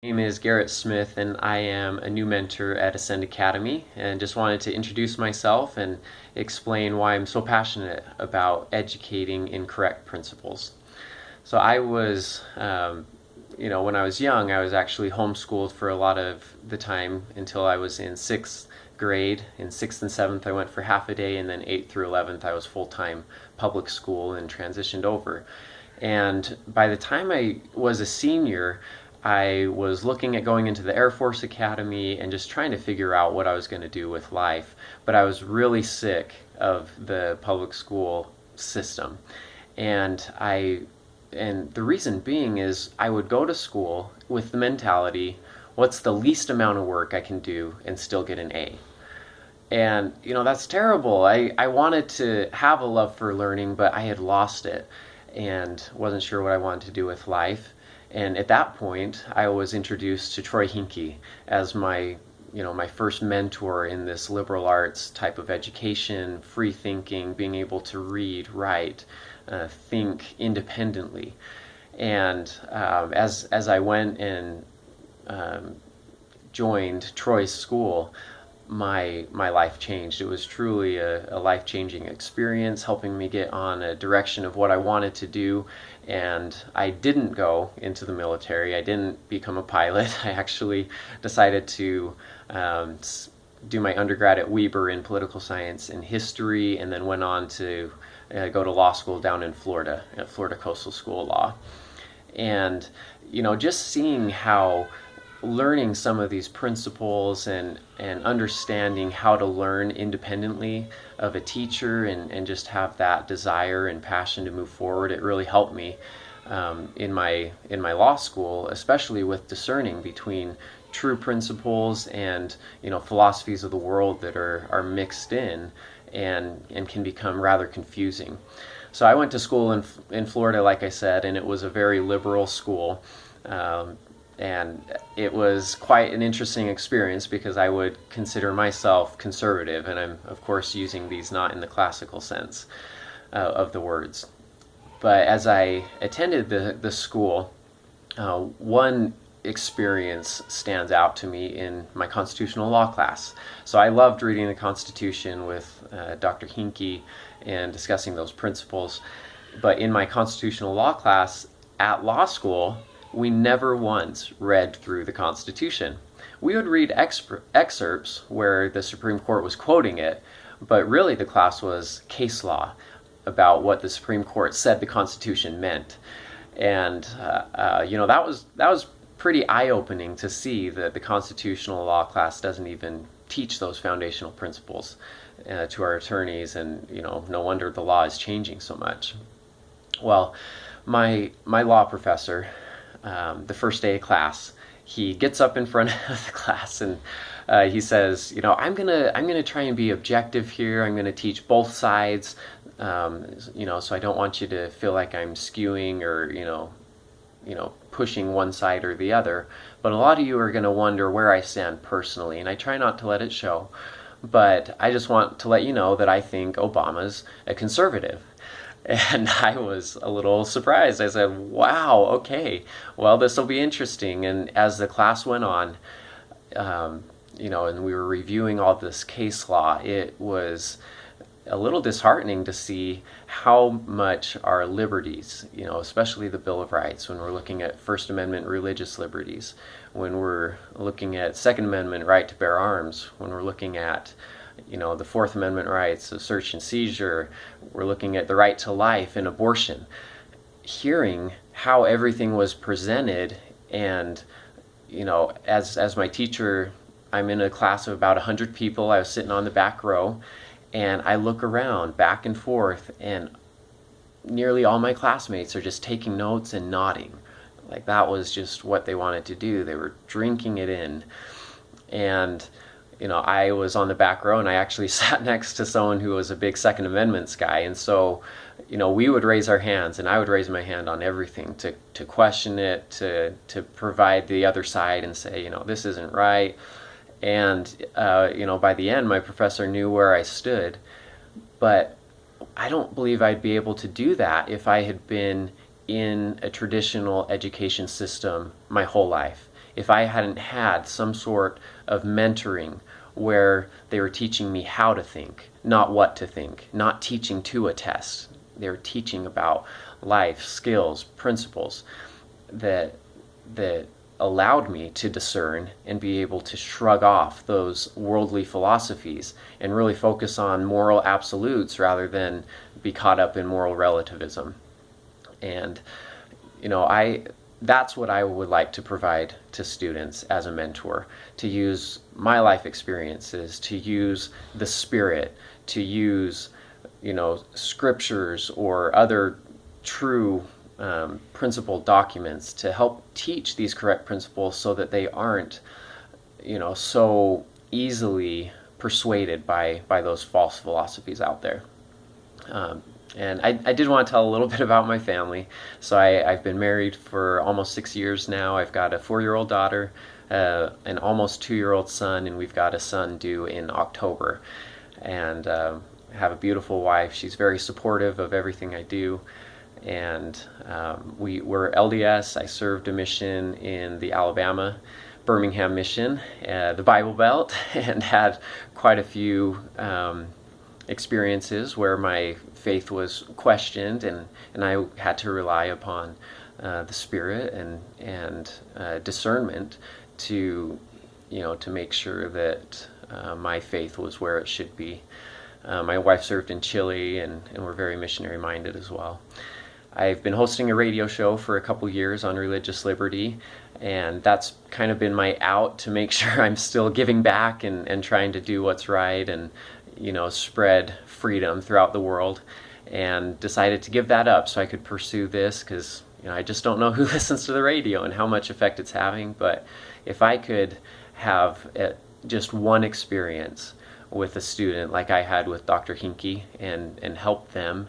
My name is Garrett Smith, and I am a new mentor at Ascend Academy, and just wanted to introduce myself and explain why I'm so passionate about educating in correct principles. So I was, when I was young, I was actually homeschooled for a lot of the time until I was in sixth grade. In sixth and seventh, I went for half a day, and then eighth through 11th, I was full-time public school and transitioned over. And by the time I was a senior, I was looking at going into the Air Force Academy and just trying to figure out what I was going to do with life. But I was really sick of the public school system. And the reason being is I would go to school with the mentality, what's the least amount of work I can do and still get an A? And, that's terrible. I wanted to have a love for learning, but I had lost it and wasn't sure what I wanted to do with life. And at that point, I was introduced to Troy Hinkey as my first mentor in this liberal arts type of education, free thinking, being able to read, write, think independently. And as I went and joined Troy's school, my life changed. It was truly a life-changing experience, helping me get on a direction of what I wanted to do. And I didn't go into the military. I didn't become a pilot. I actually decided to do my undergrad at Weber in political science and history, and then went on to go to law school down in Florida, at Florida Coastal School of Law. And, just seeing how learning some of these principles and understanding how to learn independently of a teacher and just have that desire and passion to move forward, it really helped me in my law school, especially with discerning between true principles and philosophies of the world that are mixed in and can become rather confusing. So I went to school in Florida, like I said, and it was a very liberal school. And it was quite an interesting experience because I would consider myself conservative, and I'm of course using these not in the classical sense of the words. But as I attended the school, one experience stands out to me in my constitutional law class. So I loved reading the Constitution with Dr. Hinkey and discussing those principles. But in my constitutional law class at law school, we never once read through the Constitution. We would read excerpts where the Supreme Court was quoting it, but really the class was case law about what the Supreme Court said the Constitution meant. And that was pretty eye-opening to see that the constitutional law class doesn't even teach those foundational principles to our attorneys, and no wonder the law is changing so much. Well, my law professor, the first day of class, he gets up in front of the class and he says, I'm gonna try and be objective here. I'm gonna teach both sides, so I don't want you to feel like I'm skewing or pushing one side or the other. But a lot of you are gonna wonder where I stand personally, and I try not to let it show. But I just want to let you know that I think Obama's a conservative. And I was a little surprised. I said, wow, okay, well, this will be interesting. And as the class went on, and we were reviewing all this case law, it was a little disheartening to see how much our liberties, especially the Bill of Rights, when we're looking at First Amendment religious liberties, when we're looking at Second Amendment right to bear arms, when we're looking at the Fourth Amendment rights of search and seizure, we're looking at the right to life and abortion. Hearing how everything was presented, and as my teacher, I'm in a class of about 100 people. I was sitting on the back row, and I look around back and forth, and nearly all my classmates are just taking notes and nodding. Like that was just what they wanted to do. They were drinking it in. And I was on the back row, and I actually sat next to someone who was a big Second Amendment guy. And so, we would raise our hands, and I would raise my hand on everything to question it, to provide the other side and say, this isn't right. And, by the end, my professor knew where I stood. But I don't believe I'd be able to do that if I had been in a traditional education system my whole life. if I hadn't had some sort of mentoring where they were teaching me how to think, not what to think, not teaching to a test. They were teaching about life, skills, principles that allowed me to discern and be able to shrug off those worldly philosophies and really focus on moral absolutes rather than be caught up in moral relativism. And that's what I would like to provide to students as a mentor, to use my life experiences, to use the Spirit, to use scriptures or other true principle documents to help teach these correct principles so that they aren't so easily persuaded by those false philosophies out there. And I did want to tell a little bit about my family. So I've been married for almost 6 years now. I've got a 4-year-old daughter, an almost 2-year-old son, and we've got a son due in October. And have a beautiful wife. She's very supportive of everything I do. And we're LDS. I served a mission in the Alabama Birmingham mission, the Bible Belt, and had quite a few experiences where my faith was questioned, and I had to rely upon the Spirit and discernment to make sure that my faith was where it should be. My wife served in Chile, and we're very missionary minded as well. I've been hosting a radio show for a couple years on religious liberty, and that's kind of been my out to make sure I'm still giving back and trying to do what's right and spread freedom throughout the world, and decided to give that up so I could pursue this because I just don't know who listens to the radio and how much effect it's having. But if I could have just one experience with a student like I had with Dr. Hinkie and help them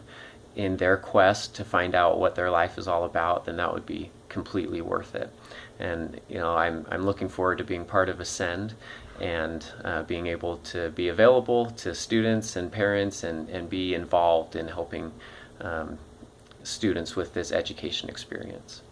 in their quest to find out what their life is all about, then that would be completely worth it. And I'm looking forward to being part of Ascend and being able to be available to students and parents and be involved in helping students with this education experience.